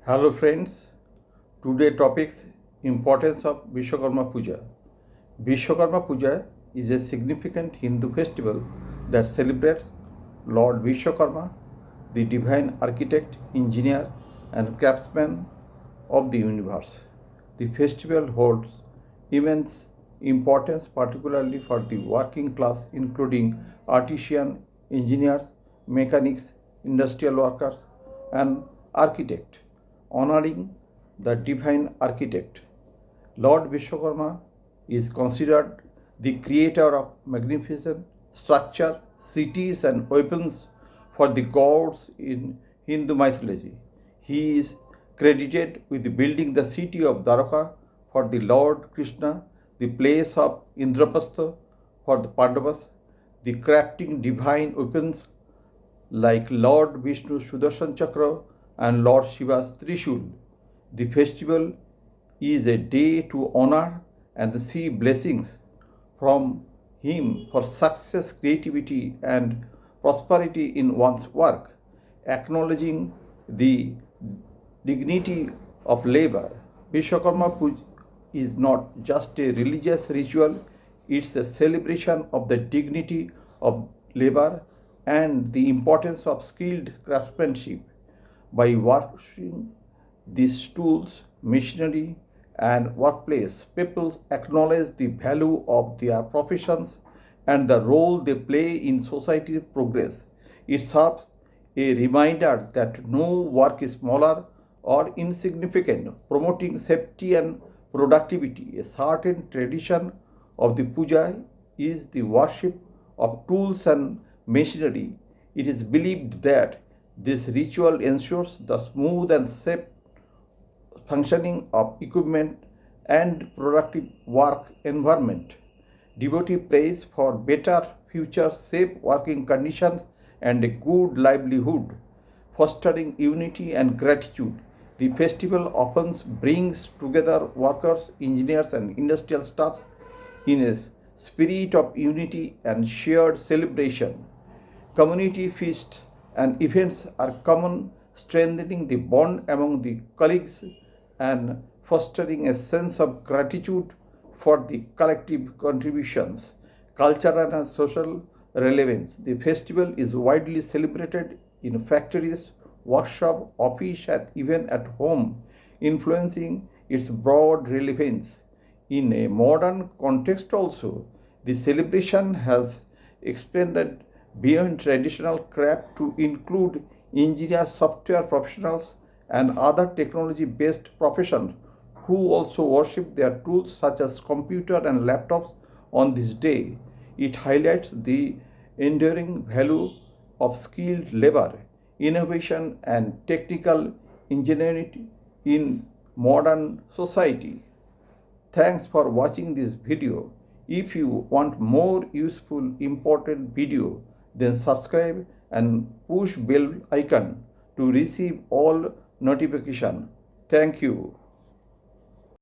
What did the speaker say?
Hello friends, today topics Importance of Biswakarma Puja. Biswakarma Puja is a significant Hindu festival that celebrates Lord Biswakarma, the divine architect, engineer and craftsman of the universe. The festival holds immense importance particularly for the working class including artisans, engineers, mechanics, industrial workers and architects. Honoring the divine architect, Lord Biswakarma is considered the creator of magnificent structure, cities, and weapons for the gods in Hindu mythology. He is credited with building the city of Dwarka for the Lord Krishna, the place of Indraprastha for the Pandavas, the crafting divine weapons like Lord Vishnu's Sudarshan Chakra and Lord Shiva's Trishul. The festival is a day to honor and see blessings from him for success, creativity, and prosperity in one's work, acknowledging the dignity of labor. Vishwakarma Puja is not just a religious ritual, it's a celebration of the dignity of labor and the importance of skilled craftsmanship. By washing these tools, machinery, and workplace, people acknowledge the value of their professions and the role they play in society's progress. It serves a reminder that no work is smaller or insignificant, promoting safety and productivity. A certain tradition of the puja is the worship of tools and machinery. It is believed that this ritual ensures the smooth and safe functioning of equipment and productive work environment. Devotee prays for better future, safe working conditions, and a good livelihood, fostering unity and gratitude. The festival often brings together workers, engineers, and industrial staffs in a spirit of unity and shared celebration. Community feasts and events are common, strengthening the bond among the colleagues and fostering a sense of gratitude for the collective contributions. Cultural and social relevance. The festival is widely celebrated in factories, workshops, office, and even at home, influencing its broad relevance. In a modern context also, the celebration has expanded beyond traditional craft to include engineers, software professionals, and other technology-based professions who also worship their tools such as computer and laptops on this day. It highlights the enduring value of skilled labor, innovation, and technical ingenuity in modern society. Thanks for watching this video. If you want more useful important video, then subscribe and push bell icon to receive all notification. Thank you.